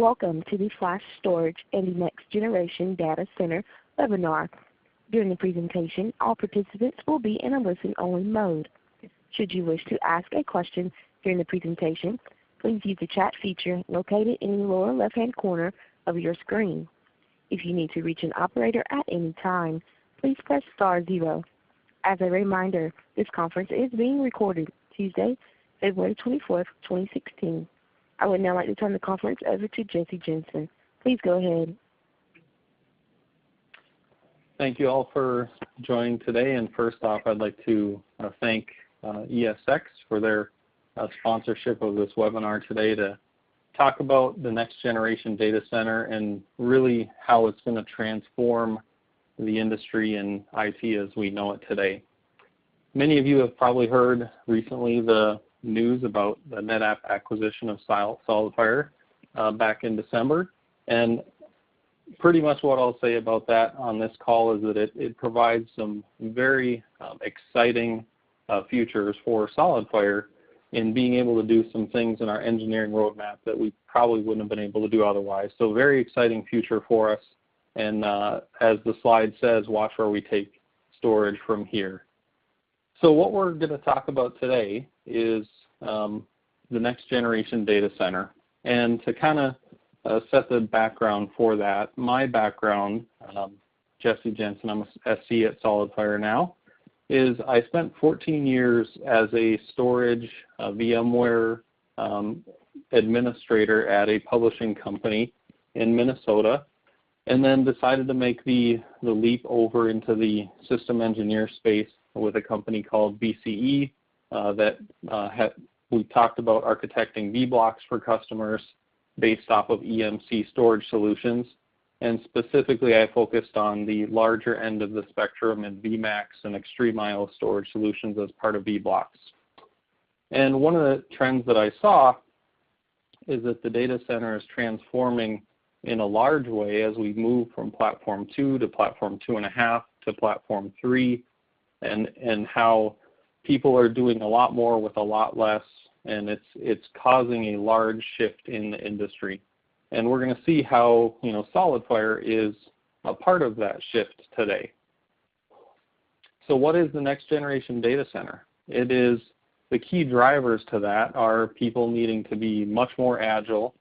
Welcome to the Flash Storage and the Next Generation Data Center webinar. During the presentation, all participants will be in a listen-only mode. Should you wish to ask a question during the presentation, please use the chat feature located in the lower left-hand corner of your screen. If you need to reach an operator at any time, please press *0. As a reminder, this conference is being recorded Tuesday, February 24th, 2016. I would now like to turn the conference over to Jesse Genson. Please go ahead. Thank you all for joining today. And first off, I'd like to thank ESX for their sponsorship of this webinar today to talk about the next generation data center and really how it's going to transform the industry and IT as we know it today. Many of you have probably heard recently the news about the NetApp acquisition of SolidFire back in December. And pretty much what I'll say about that on this call is that it provides some very exciting futures for SolidFire in being able to do some things in our engineering roadmap that we probably wouldn't have been able to do otherwise. So very exciting future for us. And as the slide says, watch where we take storage from here. So what we're going to talk about today is the next generation data center. And to kind of set the background for that, my background, Jesse Genson, I'm a SC at SolidFire now, is I spent 14 years as a storage VMware administrator at a publishing company in Minnesota, and then decided to make the leap over into the system engineer space with a company called BCE that we talked about architecting vBlocks for customers based off of EMC storage solutions. And specifically, I focused on the larger end of the spectrum and VMAX and Extreme IO storage solutions as part of vBlocks. And one of the trends that I saw is that the data center is transforming in a large way as we move from Platform 2 to Platform 2.5 to Platform 3, and how people are doing a lot more with a lot less, and it's causing a large shift in the industry. And we're going to see how SolidFire is a part of that shift today. So what is the next generation data center? It is the key drivers to that are people needing to be much more agile,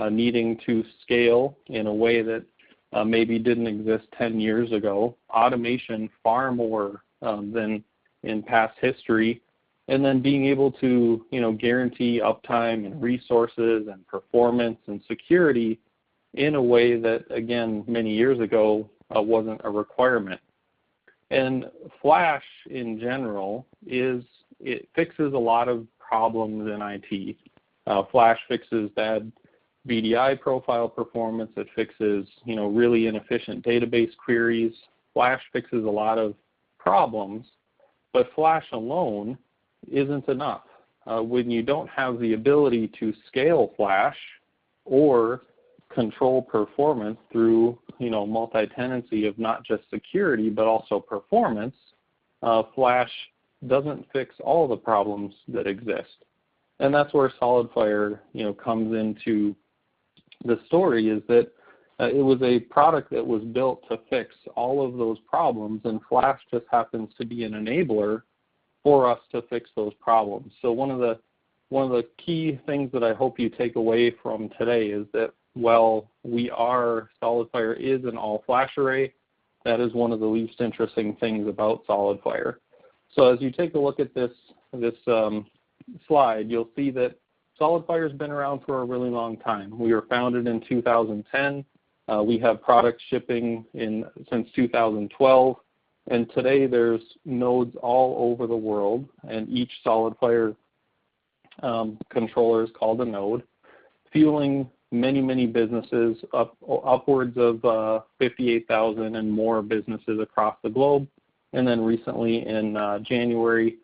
needing to scale in a way that maybe didn't exist 10 years ago, automation far more than in past history, and then being able to guarantee uptime and resources and performance and security in a way that, again, many years ago wasn't a requirement. And Flash in general it fixes a lot of problems in IT. Flash fixes bad VDI profile performance. It fixes really inefficient database queries. Flash fixes a lot of problems, but Flash alone isn't enough. When you don't have the ability to scale Flash or control performance through multi-tenancy of not just security but also performance, Flash doesn't fix all the problems that exist. And that's where SolidFire comes into the story, is that it was a product that was built to fix all of those problems, and Flash just happens to be an enabler for us to fix those problems. So one of the key things that I hope you take away from today is that while SolidFire is an all-flash array, that is one of the least interesting things about SolidFire. So as you take a look at this slide, you'll see that SolidFire has been around for a really long time. We were founded in 2010. We have products shipping since 2012. And today there's nodes all over the world, and each SolidFire controller is called a node, fueling many, many businesses, upwards of 58,000 and more businesses across the globe. And then recently in January,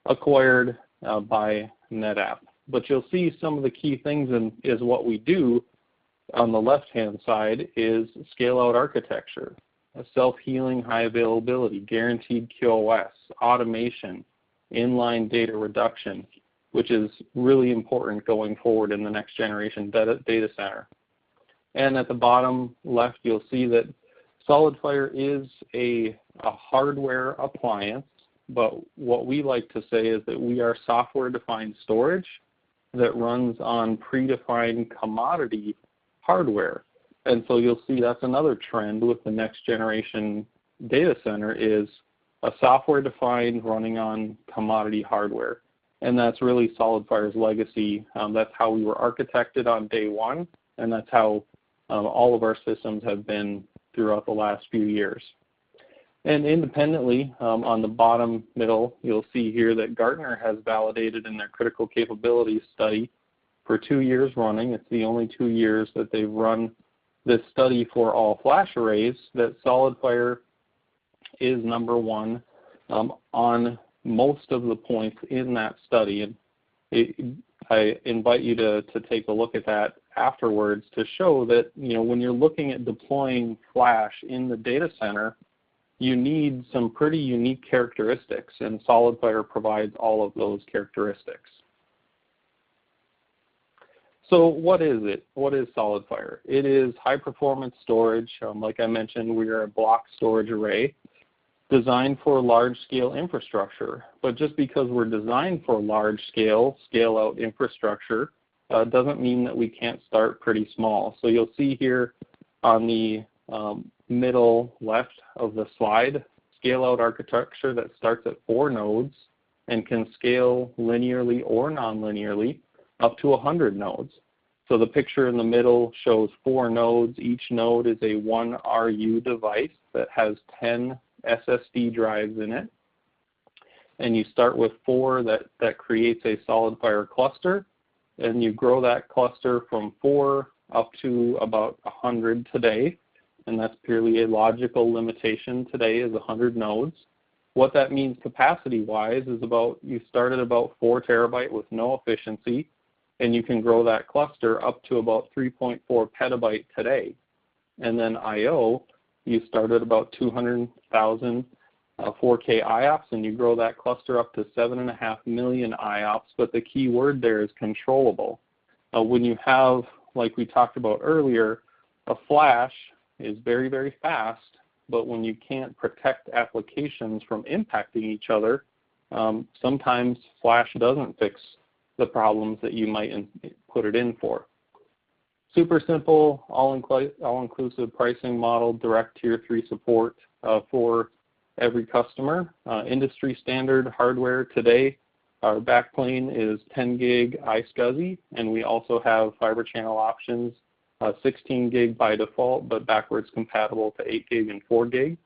acquired by NetApp. But you'll see some of the key things is what we do on the left-hand side is scale-out architecture, a self-healing high availability, guaranteed QoS, automation, inline data reduction, which is really important going forward in the next generation data center. And at the bottom left, you'll see that SolidFire is a hardware appliance, but what we like to say is that we are software-defined storage that runs on predefined commodity hardware. And so you'll see that's another trend with the next generation data center is a software-defined running on commodity hardware. And that's really SolidFire's legacy. That's how we were architected on day one, and that's how all of our systems have been throughout the last few years. And independently, on the bottom middle, you'll see here that Gartner has validated in their critical capabilities study for 2 years running. It's the only 2 years that they've run this study for all flash arrays, that SolidFire is #1 on most of the points in that study. And I invite you to take a look at that afterwards to show that, when you're looking at deploying flash in the data center, you need some pretty unique characteristics, and SolidFire provides all of those characteristics. So what is it? What is SolidFire? It is high-performance storage. Like I mentioned, we are a block storage array designed for large-scale infrastructure. But just because we're designed for large-scale, scale-out infrastructure doesn't mean that we can't start pretty small. So you'll see here on the middle left of the slide, scale-out architecture that starts at 4 nodes and can scale linearly or non-linearly up to 100 nodes. So the picture in the middle shows 4 nodes. Each node is a 1 RU device that has 10 SSD drives in it. And you start with 4 that creates a SolidFire cluster, and you grow that cluster from 4 up to about 100 today. And that's purely a logical limitation today is 100 nodes. What that means capacity-wise is you start at about 4 terabyte with no efficiency, and you can grow that cluster up to about 3.4 petabyte today. And then I/O, you start at about 200,000 4K IOPS, and you grow that cluster up to 7.5 million IOPS, but the key word there is controllable. When you have, like we talked about earlier, a flash is very, very fast, but when you can't protect applications from impacting each other, sometimes flash doesn't fix the problems that you might put it in for. Super simple, all-inclusive pricing model, direct tier 3 support for every customer. Industry standard hardware today, our backplane is 10 gig iSCSI, and we also have fiber channel options, 16 gig by default, but backwards compatible to 8 gig and 4 gig.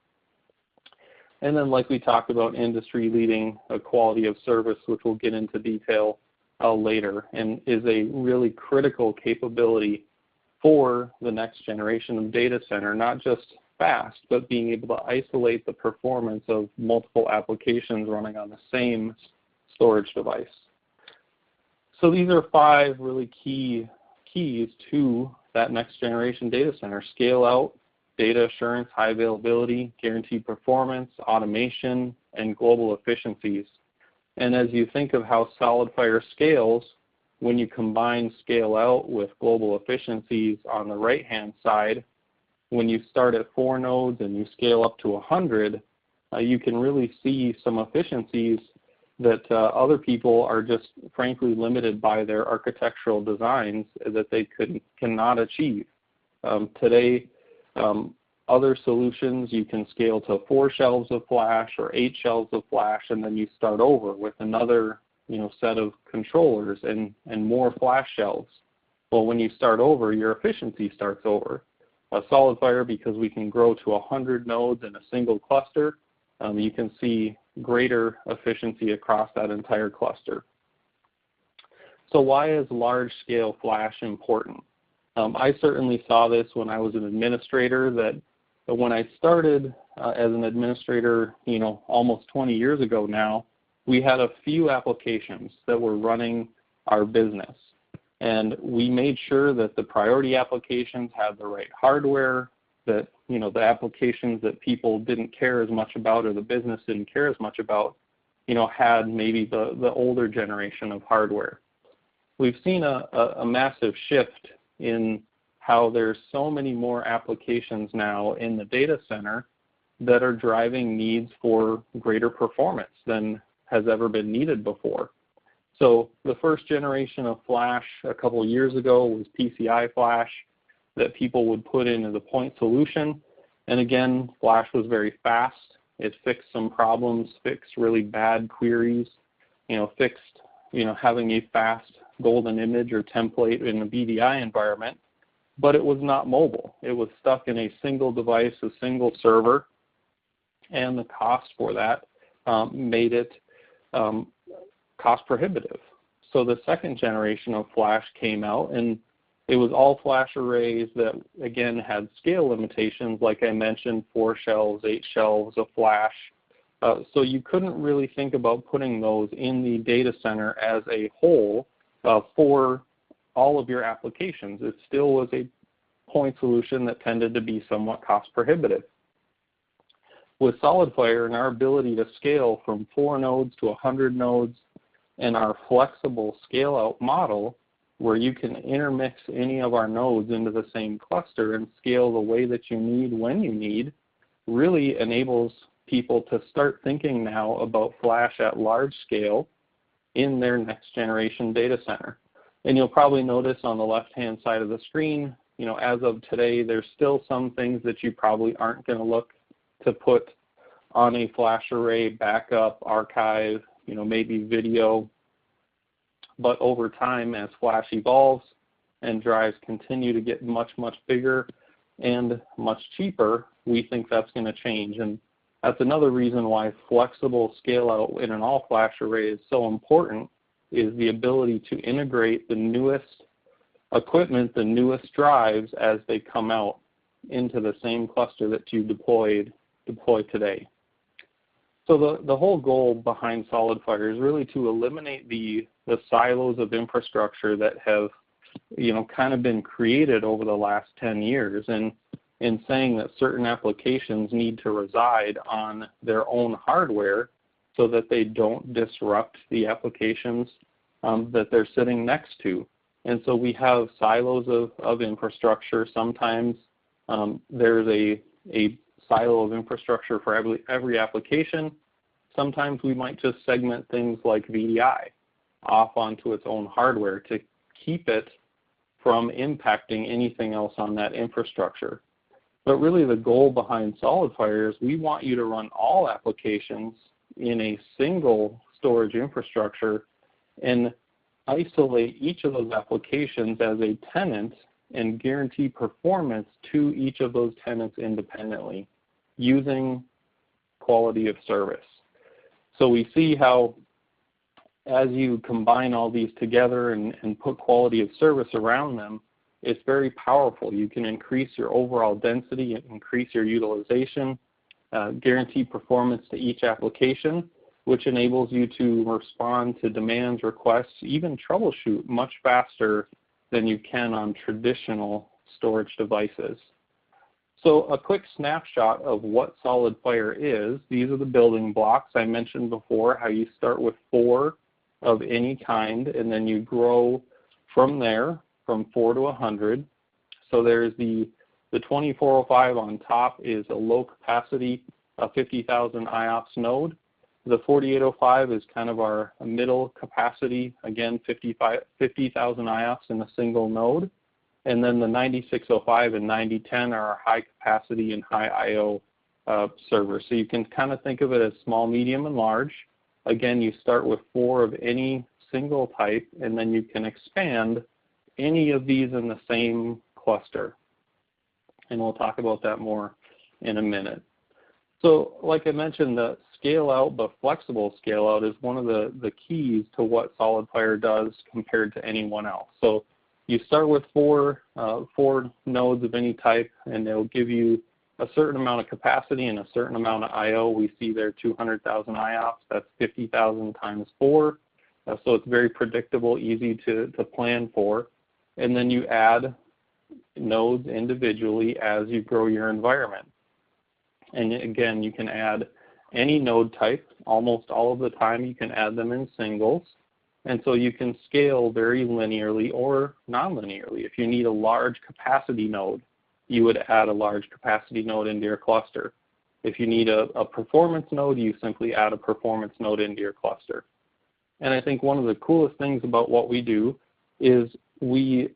And then like we talked about, industry leading quality of service, which we'll get into detail later, and is a really critical capability for the next generation of data center, not just fast, but being able to isolate the performance of multiple applications running on the same storage device. So these are 5 really keys to that next generation data center: scale out, data assurance, high availability, guaranteed performance, automation, and global efficiencies. And as you think of how SolidFire scales, when you combine scale out with global efficiencies on the right-hand side, when you start at 4 nodes and you scale up to 100, you can really see some efficiencies that other people are just frankly limited by their architectural designs that they cannot achieve. Today, other solutions, you can scale to 4 shelves of flash or 8 shelves of flash, and then you start over with another set of controllers and more flash shelves. Well, when you start over, your efficiency starts over. SolidFire, because we can grow to 100 nodes in a single cluster, you can see greater efficiency across that entire cluster. So why is large-scale flash important? I certainly saw this when I was an administrator, that when I started as an administrator, almost 20 years ago now, we had a few applications that were running our business. And we made sure that the priority applications had the right hardware, that the applications that people didn't care as much about or the business didn't care as much about, had maybe the older generation of hardware. We've seen a massive shift in how there's so many more applications now in the data center that are driving needs for greater performance than has ever been needed before. So the first generation of flash a couple of years ago was PCI flash that people would put in as a point solution. And again, flash was very fast. It fixed some problems, fixed really bad queries, fixed, having a fast golden image or template in a BDI environment, but it was not mobile. It was stuck in a single device, a single server, and the cost for that made it cost prohibitive. So the second generation of flash came out, and it was all flash arrays that, again, had scale limitations, like I mentioned, 4 shelves, 8 shelves of flash. So you couldn't really think about putting those in the data center as a whole for all of your applications. It still was a point solution that tended to be somewhat cost prohibitive. With SolidFire and our ability to scale from 4 nodes to 100 nodes and our flexible scale-out model, where you can intermix any of our nodes into the same cluster and scale the way that you need when you need, really enables people to start thinking now about flash at large scale in their next generation data center. And you'll probably notice on the left-hand side of the screen, as of today, there's still some things that you probably aren't going to look to put on a flash array, backup, archive, maybe video. But over time, as flash evolves and drives continue to get much, much bigger and much cheaper, we think that's going to change. And that's another reason why flexible scale-out in an all-flash array is so important, is the ability to integrate the newest equipment, the newest drives as they come out into the same cluster that you deploy today. So the whole goal behind SolidFire is really to eliminate the silos of infrastructure that have, kind of been created over the last 10 years, and in saying that certain applications need to reside on their own hardware so that they don't disrupt the applications that they're sitting next to. And so we have silos of infrastructure. Sometimes there's a silo of infrastructure for every application. Sometimes we might just segment things like VDI off onto its own hardware to keep it from impacting anything else on that infrastructure. But really the goal behind SolidFire is we want you to run all applications in a single storage infrastructure and isolate each of those applications as a tenant and guarantee performance to each of those tenants independently using quality of service. So we see how as you combine all these together and put quality of service around them, it's very powerful. You can increase your overall density, increase your utilization, guarantee performance to each application, which enables you to respond to demands, requests, even troubleshoot much faster than you can on traditional storage devices. So a quick snapshot of what SolidFire is. These are the building blocks. I mentioned before how you start with 4 of any kind, and then you grow from there from 4 to 100. So there's the 2405 on top is a low capacity 50,000 IOPS node. The 4805 is kind of our middle capacity, again 50,000 IOPS in a single node. And then the 9605 and 9010 are our high capacity and high IO servers. So you can kind of think of it as small, medium, and large. Again, you start with 4 of any single type, and then you can expand any of these in the same cluster. And we'll talk about that more in a minute. So like I mentioned, the scale out but flexible scale out is one of the keys to what SolidFire does compared to anyone else. So you start with 4 nodes of any type, and they'll give you a certain amount of capacity and a certain amount of I/O. We see there 200,000 IOPS. That's 50,000 times 4. So it's very predictable, easy to plan for. And then you add nodes individually as you grow your environment. And again, you can add any node type. Almost all of the time you can add them in singles. And so you can scale very linearly or non-linearly. If you need a large capacity node, you would add a large capacity node into your cluster. If you need a performance node, you simply add a performance node into your cluster. And I think one of the coolest things about what we do is we,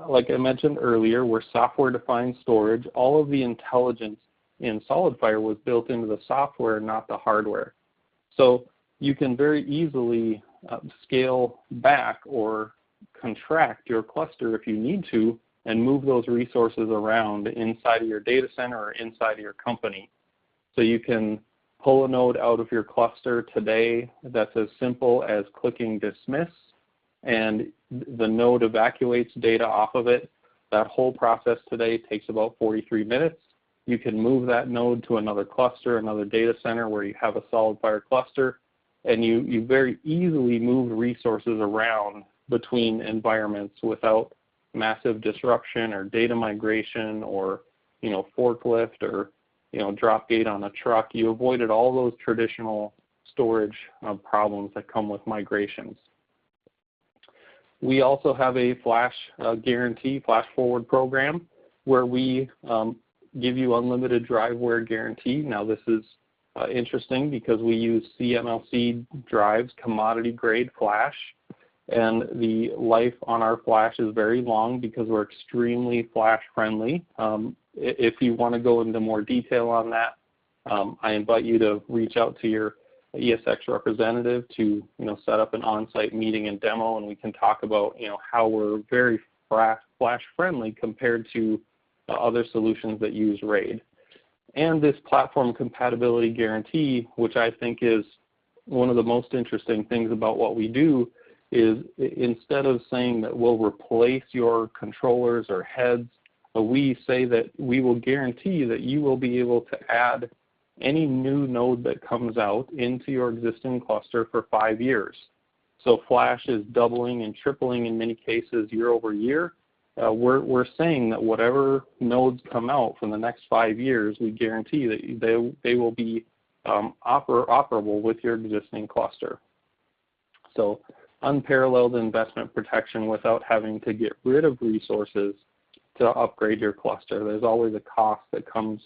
like I mentioned earlier, we're software-defined storage. All of the intelligence in SolidFire was built into the software, not the hardware. So you can very easily scale back or contract your cluster if you need to and move those resources around inside of your data center or inside of your company. So you can pull a node out of your cluster today that's as simple as clicking dismiss, and the node evacuates data off of it. That whole process today takes about 43 minutes. You can move that node to another cluster, another data center where you have a SolidFire cluster, and you very easily move resources around between environments without massive disruption or data migration or forklift or drop gate on a truck. You avoided all those traditional storage problems that come with migrations. We also have a flash guarantee, flash forward program, where we give you unlimited drive wear guarantee. Now this is interesting because we use CMLC drives, commodity grade flash, and the life on our flash is very long because we're extremely flash friendly. If you want to go into more detail on that, I invite you to reach out to your ESX representative to set up an on-site meeting and demo, and we can talk about how we're very flash friendly compared to other solutions that use RAID. And this platform compatibility guarantee, which I think is one of the most interesting things about what we do, is instead of saying that we'll replace your controllers or heads, we say that we will guarantee that you will be able to add any new node that comes out into your existing cluster for 5 years. So flash is doubling and tripling in many cases year over year. We're saying that whatever nodes come out for the next 5 years, we guarantee that they will be operable with your existing cluster. So unparalleled investment protection without having to get rid of resources to upgrade your cluster. There's always a cost that comes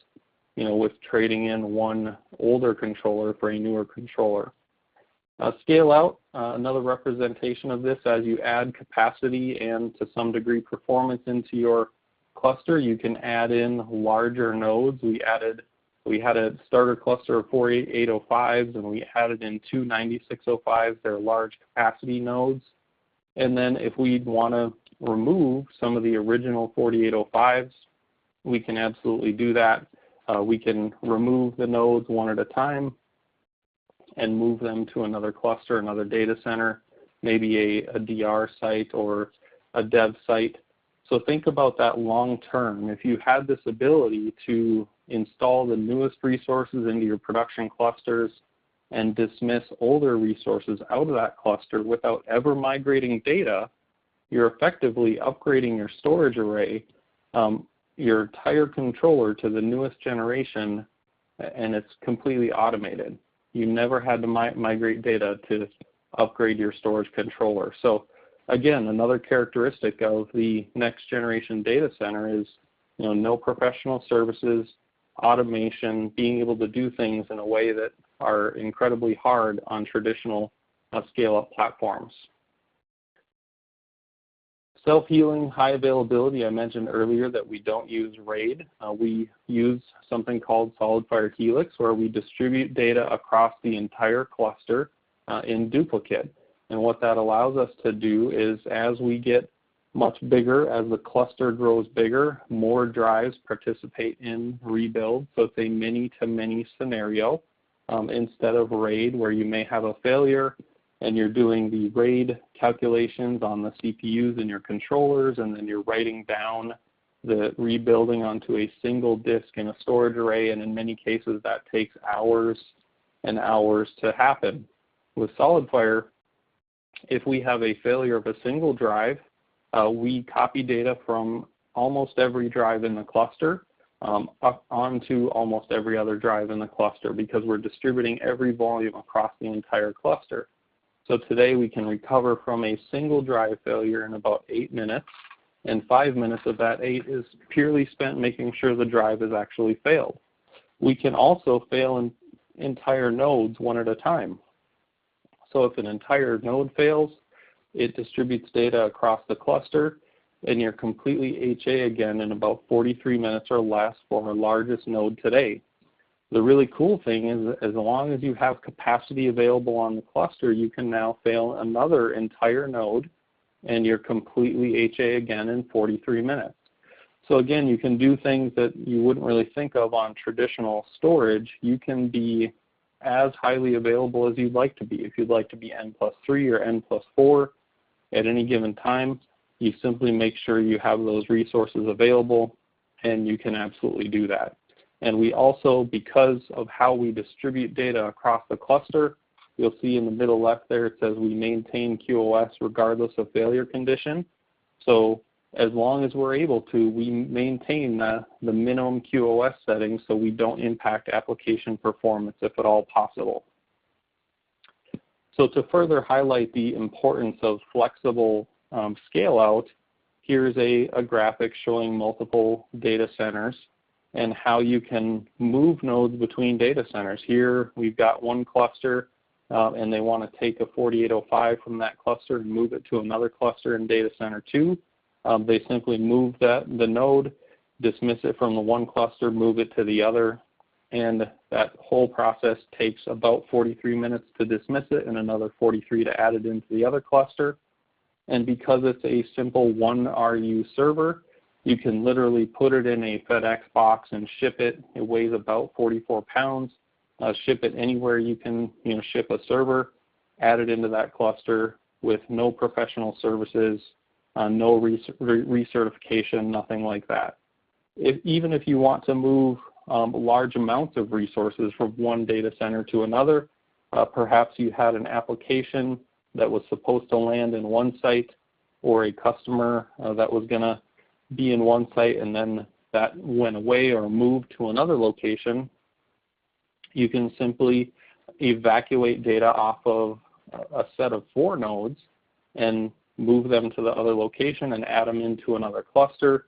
with trading in one older controller for a newer controller. Scale out, another representation of this. As you add capacity and to some degree performance into your cluster, you can add in larger nodes. We had a starter cluster of 48805s, and we added in two 9605s. They're large capacity nodes. And then if we want to remove some of the original 4805s, we can absolutely do that. We can remove the nodes one at a time and move them to another cluster, another data center, maybe a DR site or a dev site. So think about that long term. If you had this ability to install the newest resources into your production clusters and dismiss older resources out of that cluster without ever migrating data, you're effectively upgrading your storage array, your entire controller to the newest generation, and it's completely automated. You never had to migrate data to upgrade your storage controller. So again, another characteristic of the next generation data center is no professional services, automation, being able to do things in a way that are incredibly hard on traditional scale-up platforms. Self-healing, high availability. I mentioned earlier that we don't use RAID. We use something called SolidFire Helix, where we distribute data across the entire cluster in duplicate. And what that allows us to do is, as we get much bigger, as the cluster grows bigger, more drives participate in rebuild. So it's a many-to-many scenario instead of RAID, where you may have a failure and you're doing the RAID calculations on the CPUs and your controllers, and then you're writing down the rebuilding onto a single disk in a storage array, and in many cases that takes hours and hours to happen. With SolidFire, if we have a failure of a single drive, we copy data from almost every drive in the cluster up onto almost every other drive in the cluster, because we're distributing every volume across the entire cluster. So today we can recover from a single drive failure in about 8 minutes, and 5 minutes of that 8 is purely spent making sure the drive has actually failed. We can also fail in entire nodes one at a time. So if an entire node fails, it distributes data across the cluster, and you're completely HA again in about 43 minutes or less for our largest node today. The really cool thing is, as long as you have capacity available on the cluster, you can now fail another entire node, and you're completely HA again in 43 minutes. So again, you can do things that you wouldn't really think of on traditional storage. You can be as highly available as you'd like to be. If you'd like to be N+3 or N+4 at any given time, you simply make sure you have those resources available, and you can absolutely do that. And we also, because of how we distribute data across the cluster, you'll see in the middle left there it says we maintain QoS regardless of failure condition. So as long as we're able to, we maintain the minimum QoS settings so we don't impact application performance if at all possible. So to further highlight the importance of flexible scale out, here's a graphic showing multiple data centers and how you can move nodes between data centers. Here we've got one cluster and they want to take a 4805 from that cluster and move it to another cluster in data center 2. They simply move the node, dismiss it from the one cluster, move it to the other, and that whole process takes about 43 minutes to dismiss it and another 43 to add it into the other cluster. And because it's a simple 1 RU server, you can literally put it in a FedEx box and ship it. It weighs about 44 pounds. Ship it anywhere you can ship a server, add it into that cluster with no professional services, no recertification, nothing like that. Even if you want to move large amounts of resources from one data center to another, perhaps you had an application that was supposed to land in one site, or a customer that was going to be in one site and then that went away or moved to another location, you can simply evacuate data off of a set of 4 nodes and move them to the other location and add them into another cluster.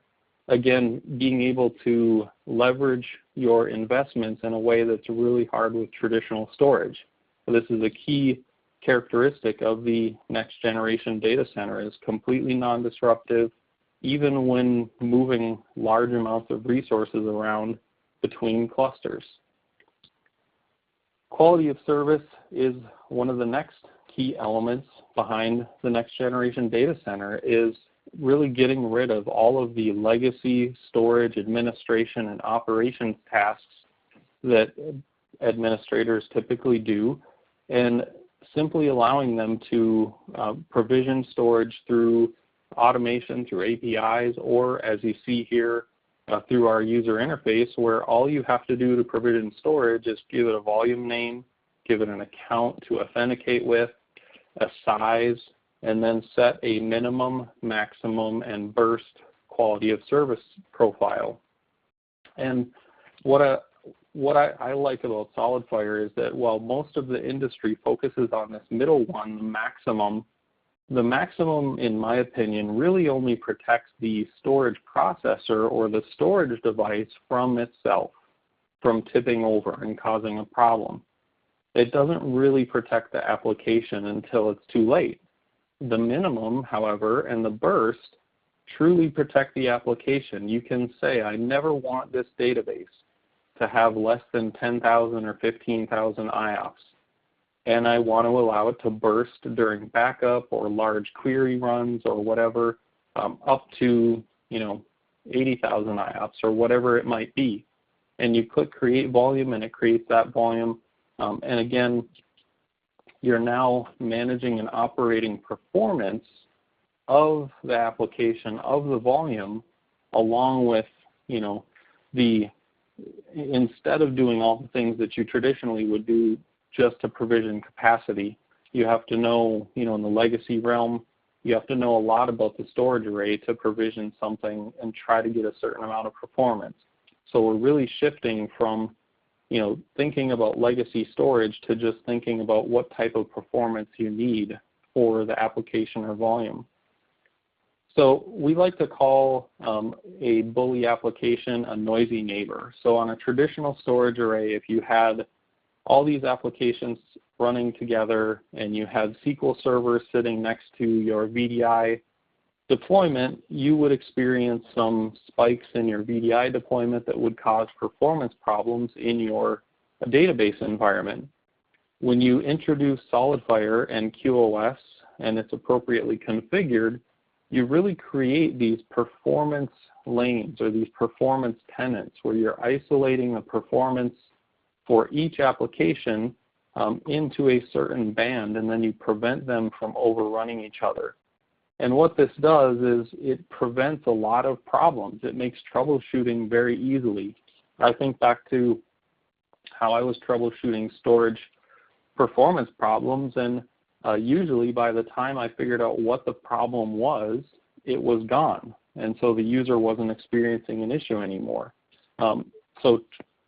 Again, being able to leverage your investments in a way that's really hard with traditional storage. So this is a key characteristic of the next generation data center, is completely non-disruptive, even when moving large amounts of resources around between clusters. Quality of service is one of the next key elements behind the next generation data center, is really getting rid of all of the legacy storage, administration, and operations tasks that administrators typically do, and simply allowing them to provision storage through automation, through APIs, or as you see here, through our user interface, where all you have to do to provision storage is give it a volume name, give it an account to authenticate with, a size, and then set a minimum, maximum, and burst quality of service profile. And what I like about SolidFire is that while most of the industry focuses on this middle one, the maximum, in my opinion, really only protects the storage processor or the storage device from itself, from tipping over and causing a problem. It doesn't really protect the application until it's too late. The minimum, however, and the burst truly protect the application. You can say, I never want this database to have less than 10,000 or 15,000 IOPS. And I want to allow it to burst during backup or large query runs or whatever, up to 80,000 IOPS or whatever it might be. And you click create volume and it creates that volume. And again, you're now managing and operating performance of the application, of the volume, along with, instead of doing all the things that you traditionally would do just to provision capacity, you have to know, in the legacy realm, you have to know a lot about the storage array to provision something and try to get a certain amount of performance. So we're really shifting from thinking about legacy storage to just thinking about what type of performance you need for the application or volume. So we like to call a bully application a noisy neighbor. So on a traditional storage array, if you had all these applications running together and you had SQL servers sitting next to your VDI deployment, you would experience some spikes in your VDI deployment that would cause performance problems in your database environment. When you introduce SolidFire and QoS and it's appropriately configured, you really create these performance lanes or these performance tenants where you're isolating the performance for each application into a certain band, and then you prevent them from overrunning each other. And what this does is it prevents a lot of problems. It makes troubleshooting very easily. I think back to how I was troubleshooting storage performance problems, and usually by the time I figured out what the problem was, it was gone. And so the user wasn't experiencing an issue anymore. So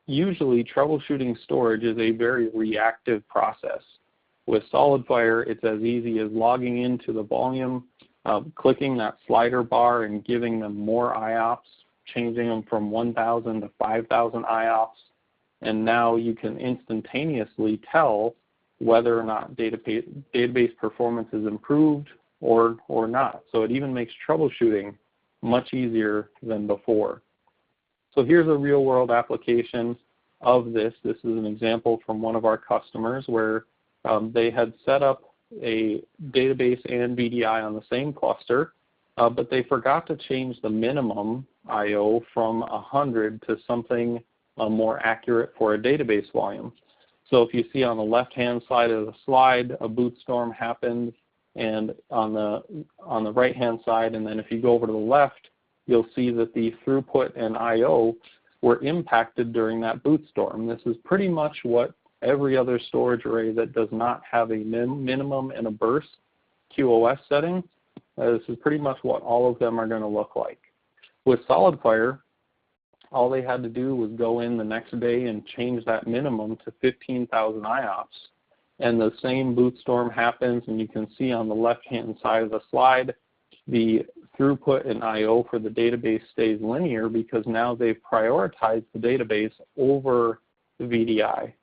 usually troubleshooting storage is a very reactive process. With SolidFire, it's as easy as logging into the volume, clicking that slider bar and giving them more IOPS, changing them from 1,000 to 5,000 IOPS, and now you can instantaneously tell whether or not database performance is improved or not. So it even makes troubleshooting much easier than before. So here's a real-world application of this. This is an example from one of our customers where they had set up a database and VDI on the same cluster, but they forgot to change the minimum I/O from 100 to something more accurate for a database volume. So if you see on the left-hand side of the slide, a boot storm happened, and on the right-hand side, and then if you go over to the left, you'll see that the throughput and I/O were impacted during that boot storm. This is pretty much what every other storage array that does not have a minimum and a burst QoS setting, this is pretty much what all of them are going to look like. With SolidFire, all they had to do was go in the next day and change that minimum to 15,000 IOPS. And the same boot storm happens, and you can see on the left-hand side of the slide, the throughput and I/O for the database stays linear because now they've prioritized the database over the VDI.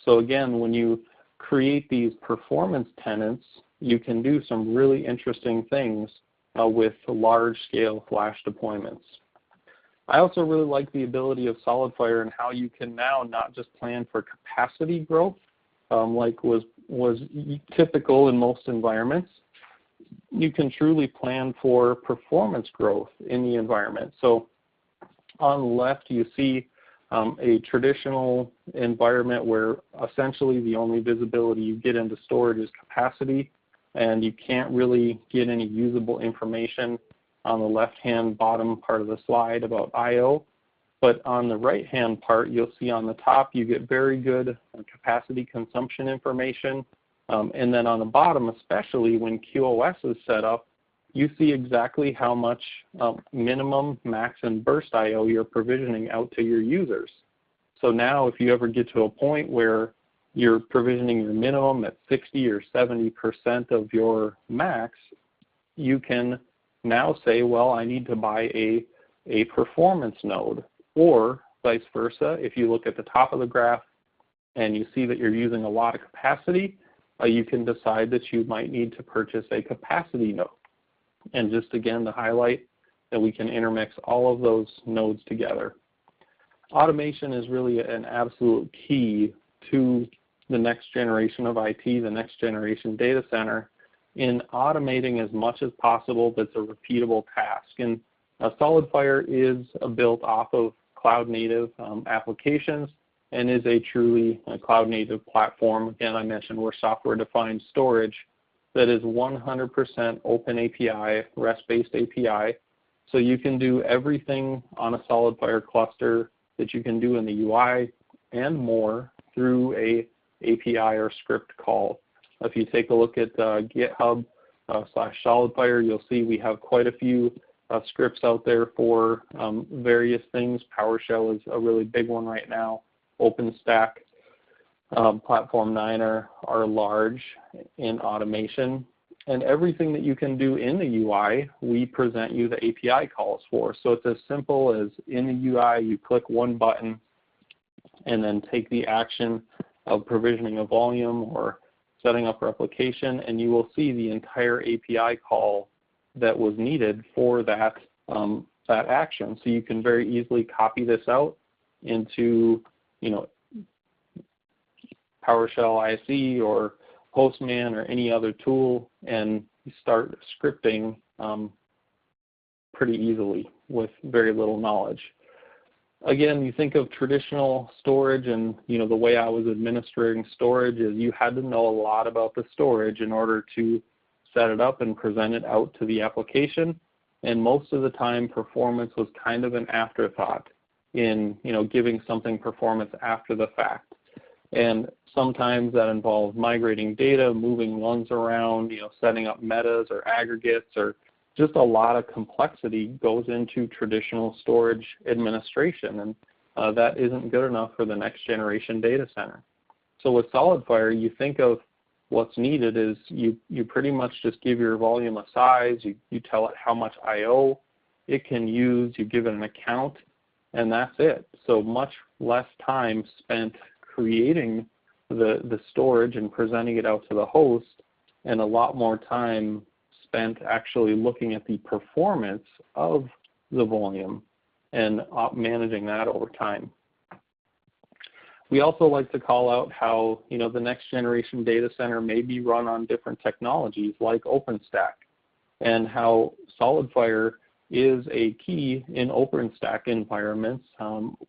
So again, when you create these performance tenants, you can do some really interesting things with large-scale flash deployments. I also really like the ability of SolidFire and how you can now not just plan for capacity growth, like was typical in most environments. You can truly plan for performance growth in the environment. So on the left, you see a traditional environment where essentially the only visibility you get into storage is capacity, and you can't really get any usable information on the left-hand bottom part of the slide about I/O. But on the right-hand part, you'll see on the top you get very good capacity consumption information. And then on the bottom, especially when QoS is set up, you see exactly how much minimum, max, and burst I/O you're provisioning out to your users. So now if you ever get to a point where you're provisioning your minimum at 60 or 70% of your max, you can now say, well, I need to buy a performance node. Or vice versa, if you look at the top of the graph and you see that you're using a lot of capacity, you can decide that you might need to purchase a capacity node. And just again to highlight that we can intermix all of those nodes together. Automation is really an absolute key to the next generation of IT, the next generation data center, in automating as much as possible that's a repeatable task. And SolidFire is built off of cloud-native applications and is a truly cloud-native platform. Again, I mentioned we're software-defined storage that is 100% open API, REST-based API. So you can do everything on a SolidFire cluster that you can do in the UI and more through a API or script call. If you take a look at GitHub /SolidFire, you'll see we have quite a few scripts out there for various things. PowerShell is a really big one right now. OpenStack, Platform 9 are large in automation. And everything that you can do in the UI, we present you the API calls for. So it's as simple as in the UI, you click one button and then take the action of provisioning a volume or setting up replication, and you will see the entire API call that was needed for that, that action. So you can very easily copy this out into, PowerShell ISE or Postman or any other tool and start scripting pretty easily with very little knowledge. Again, you think of traditional storage, and the way I was administering storage is you had to know a lot about the storage in order to set it up and present it out to the application. And most of the time, performance was kind of an afterthought in giving something performance after the fact. And sometimes that involves migrating data, moving ones around, setting up metas or aggregates, or just a lot of complexity goes into traditional storage administration, and that isn't good enough for the next generation data center. So with SolidFire, you think of what's needed is you pretty much just give your volume a size, you tell it how much I/O it can use, you give it an account, and that's it. So much less time spent creating the storage and presenting it out to the host, and a lot more time spent actually looking at the performance of the volume and managing that over time. We also like to call out how the next generation data center may be run on different technologies like OpenStack, and how SolidFire is a key in OpenStack environments.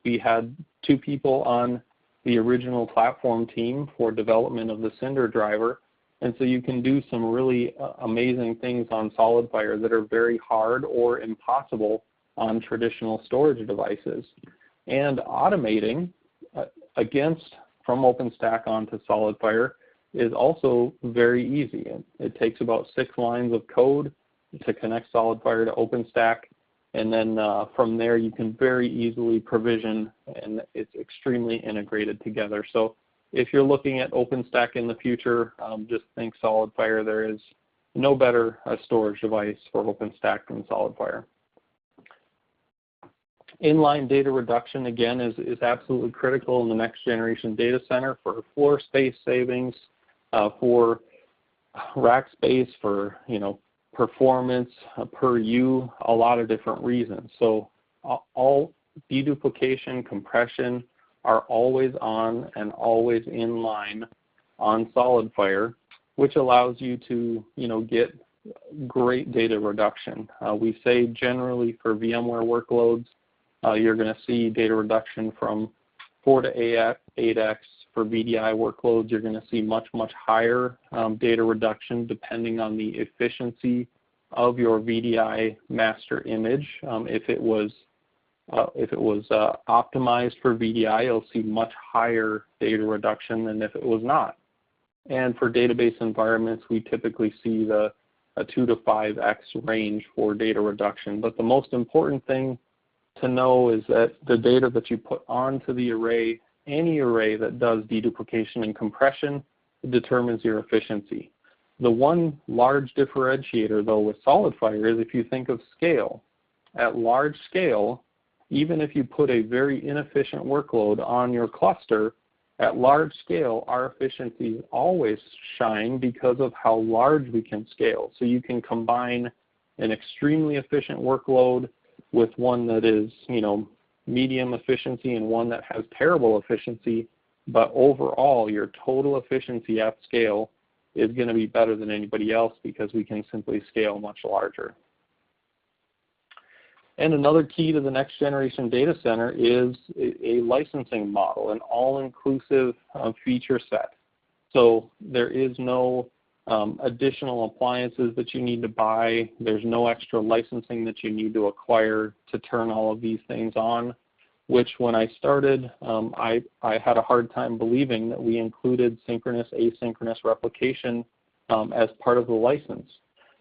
We had 2 people on the original platform team for development of the Cinder driver, and so you can do some really amazing things on SolidFire that are very hard or impossible on traditional storage devices. And automating from OpenStack onto SolidFire is also very easy. It takes about 6 lines of code to connect SolidFire to OpenStack, and then from there you can very easily provision, and it's extremely integrated together. So if you're looking at OpenStack in the future, just think SolidFire. There is no better storage device for OpenStack than SolidFire. Inline data reduction, again, is absolutely critical in the next generation data center for floor space savings, for rack space, for performance per U, a lot of different reasons. So all deduplication, compression are always on and always in line on SolidFire, which allows you to get great data reduction. We say generally for VMware workloads, you're going to see data reduction from 4 to 8x. For VDI workloads, you're going to see much, much higher data reduction depending on the efficiency of your VDI master image. If it was optimized for VDI, you'll see much higher data reduction than if it was not. And for database environments, we typically see a 2 to 5x range for data reduction. But the most important thing to know is that the data that you put onto the array, any array that does deduplication and compression, determines your efficiency. The one large differentiator, though, with SolidFire is if you think of scale. At large scale, even if you put a very inefficient workload on your cluster, at large scale, our efficiencies always shine because of how large we can scale. So you can combine an extremely efficient workload with one that is, medium efficiency and one that has terrible efficiency, but overall your total efficiency at scale is going to be better than anybody else because we can simply scale much larger. And another key to the next generation data center is a licensing model, an all-inclusive feature set. So there is no additional appliances that you need to buy. There's no extra licensing that you need to acquire to turn all of these things on, which when I started, I had a hard time believing that we included synchronous, asynchronous replication as part of the license.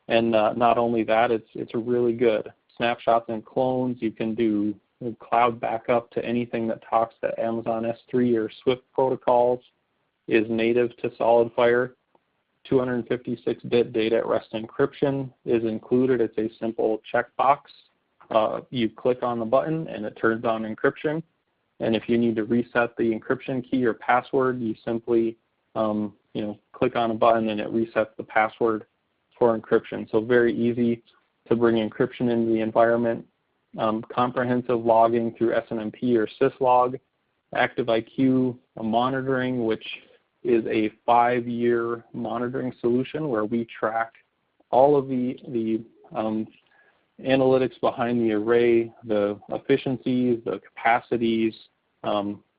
And not only that, it's really good. Snapshots and clones, you can do cloud backup to anything that talks to Amazon S3 or Swift protocols is native to SolidFire. 256-bit data at rest encryption is included. It's a simple checkbox. You click on the button and it turns on encryption. And if you need to reset the encryption key or password, you simply click on a button and it resets the password for encryption. So very easy to bring encryption into the environment. Comprehensive logging through SNMP or syslog. ActiveIQ monitoring, which is a 5-year monitoring solution where we track all of the analytics behind the array, the efficiencies, the capacities,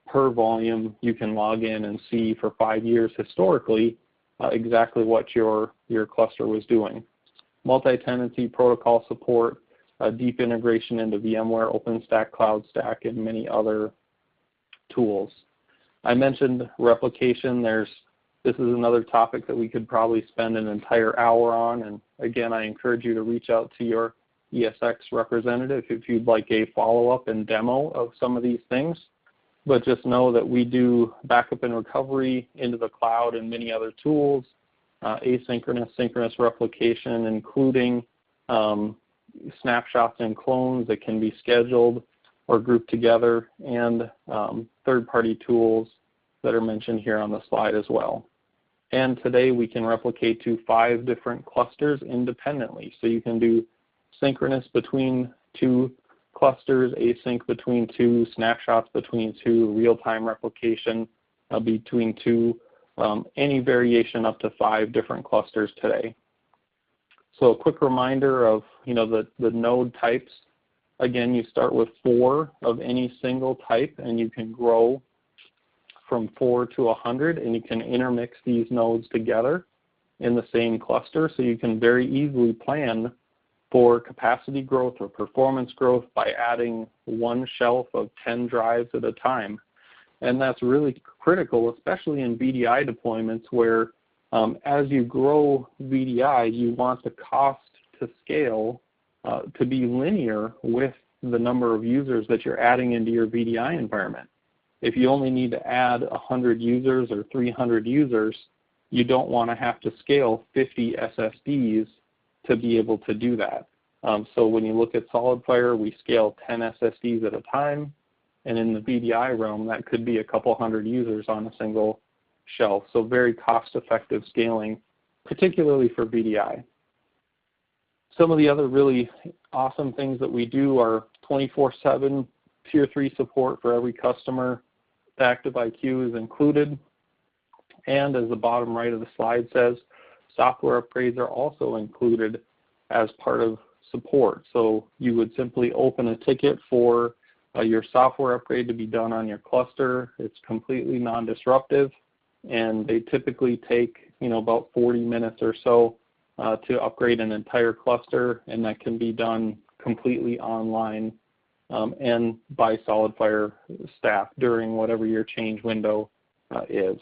per volume. You can log in and see for 5 years historically exactly what your cluster was doing. Multi-tenancy protocol support, deep integration into VMware, OpenStack, CloudStack, and many other tools. I mentioned replication. This is another topic that we could probably spend an entire hour on. And again, I encourage you to reach out to your ESX representative if you'd like a follow-up and demo of some of these things. But just know that we do backup and recovery into the cloud and many other tools, asynchronous, synchronous replication, including snapshots and clones that can be scheduled or grouped together, and third-party tools that are mentioned here on the slide as well. And today we can replicate to 5 different clusters independently. So you can do synchronous between 2 clusters, async between 2, snapshots between 2, real-time replication between 2, any variation up to 5 different clusters today. So a quick reminder of the node types. Again, you start with 4 of any single type, and you can grow from 4 to 100, and you can intermix these nodes together in the same cluster, so you can very easily plan for capacity growth or performance growth by adding 1 shelf of 10 drives at a time. And that's really critical, especially in VDI deployments where as you grow VDI, you want the cost to scale to be linear with the number of users that you're adding into your VDI environment. If you only need to add 100 users or 300 users, you don't want to have to scale 50 SSDs to be able to do that. So when you look at SolidFire, we scale 10 SSDs at a time, and in the VDI realm, that could be a couple hundred users on a single shelf. So very cost-effective scaling, particularly for VDI. Some of the other really awesome things that we do are 24/7 Tier 3 support for every customer. ActiveIQ is included. And as the bottom right of the slide says, software upgrades are also included as part of support. So you would simply open a ticket for your software upgrade to be done on your cluster. It's completely non-disruptive, and they typically take about 40 minutes or so to upgrade an entire cluster, and that can be done completely online and by SolidFire staff during whatever your change window is.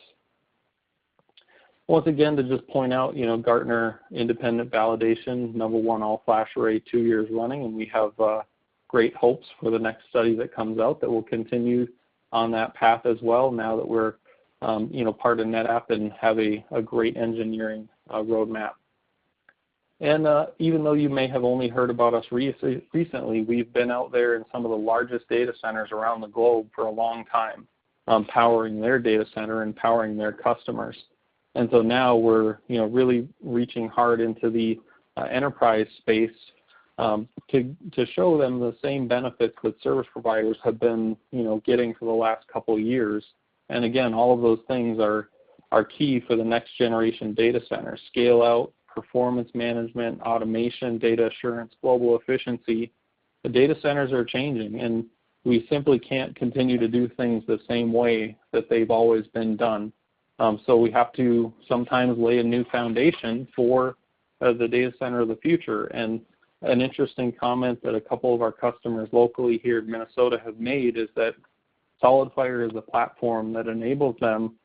Once again, to just point out, Gartner independent validation, #1 all-flash array, 2 years running, and we have great hopes for the next study that comes out that will continue on that path as well now that we're part of NetApp and have a great engineering roadmap. And even though you may have only heard about us recently, we've been out there in some of the largest data centers around the globe for a long time, powering their data center and powering their customers. And so now we're really reaching hard into the enterprise space to show them the same benefits that service providers have been getting for the last couple of years. And again, all of those things are key for the next generation data center: scale out, performance management, automation, data assurance, global efficiency. The data centers are changing, and we simply can't continue to do things the same way that they've always been done. So we have to sometimes lay a new foundation for the data center of the future. And an interesting comment that a couple of our customers locally here in Minnesota have made is that SolidFire is a platform that enables them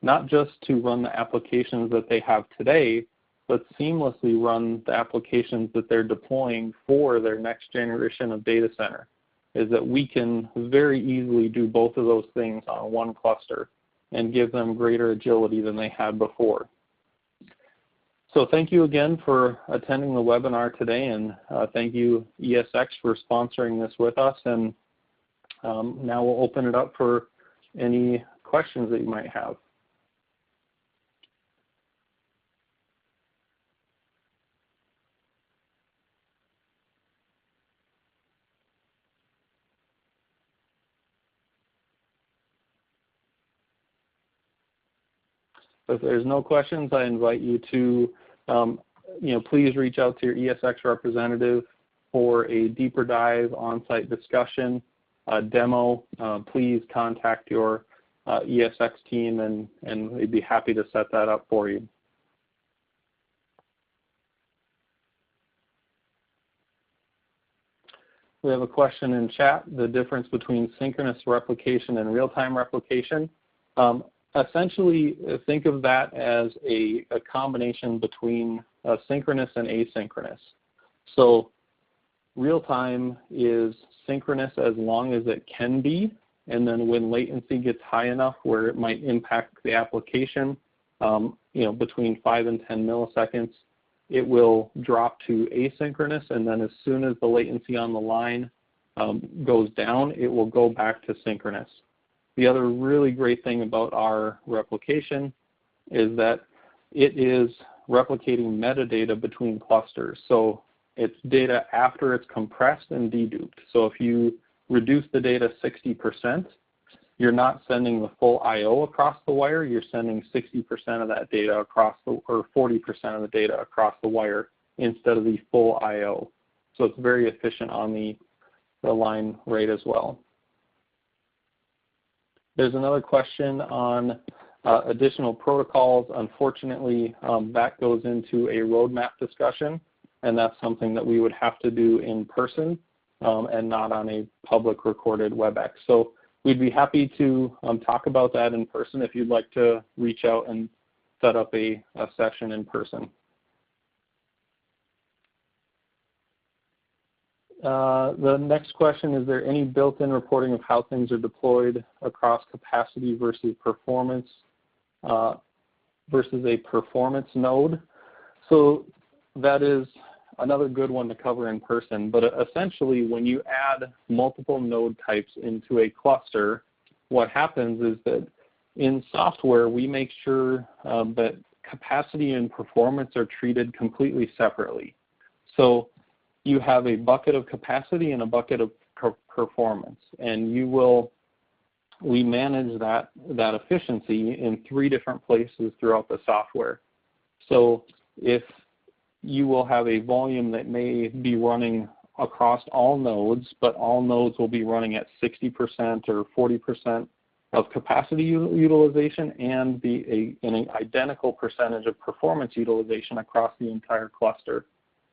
not just to run the applications that they have today, but seamlessly run the applications that they're deploying for their next generation of data center. is that we can very easily do both of those things on one cluster and give them greater agility than they had before. So thank you again for attending the webinar today, and thank you ESX for sponsoring this with us. And now we'll open it up for any questions that you might have. If there's no questions, I invite you to, please reach out to your ESX representative for a deeper dive, on-site discussion, demo. Please contact your ESX team, and we'd be happy to set that up for you. We have a question in chat, the difference between synchronous replication and real-time replication. Essentially, think of that as a combination between synchronous and asynchronous. So real-time is synchronous as long as it can be, and then when latency gets high enough where it might impact the application, between 5 and 10 milliseconds, it will drop to asynchronous, and then as soon as the latency on the line goes down, it will go back to synchronous. The other really great thing about our replication is that it is replicating metadata between clusters. So it's data after it's compressed and deduped. So if you reduce the data 60%, you're not sending the full I/O across the wire. You're sending 60% of that data across or 40% of the data across the wire instead of the full I/O. So it's very efficient on the line rate as well. There's another question on additional protocols. Unfortunately, that goes into a roadmap discussion, and that's something that we would have to do in person and not on a public recorded WebEx. So we'd be happy to talk about that in person if you'd like to reach out and set up a session in person. The next question, is there any built-in reporting of how things are deployed across capacity versus performance versus a performance node? So that is another good one to cover in person, but essentially when you add multiple node types into a cluster, what happens is that in software we make sure that capacity and performance are treated completely separately. So you have a bucket of capacity and a bucket of performance, and we manage that efficiency in 3 different places throughout the software. So if you will have a volume that may be running across all nodes, but all nodes will be running at 60% or 40% of capacity utilization and an identical percentage of performance utilization across the entire cluster.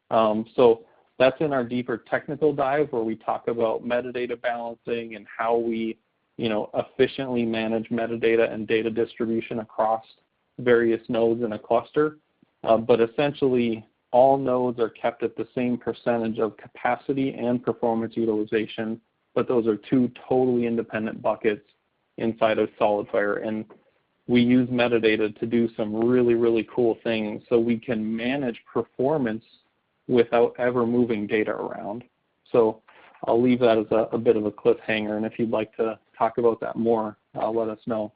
So that's in our deeper technical dive where we talk about metadata balancing and how we efficiently manage metadata and data distribution across various nodes in a cluster. But essentially, all nodes are kept at the same percentage of capacity and performance utilization, but those are 2 totally independent buckets inside of SolidFire. And we use metadata to do some really, really cool things so we can manage performance without ever moving data around. So I'll leave that as a bit of a cliffhanger, and if you'd like to talk about that more, let us know.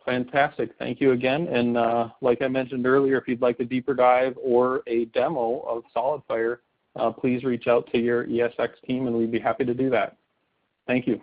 Fantastic. Thank you again. And like I mentioned earlier, if you'd like a deeper dive or a demo of SolidFire, please reach out to your ESX team, and we'd be happy to do that. Thank you.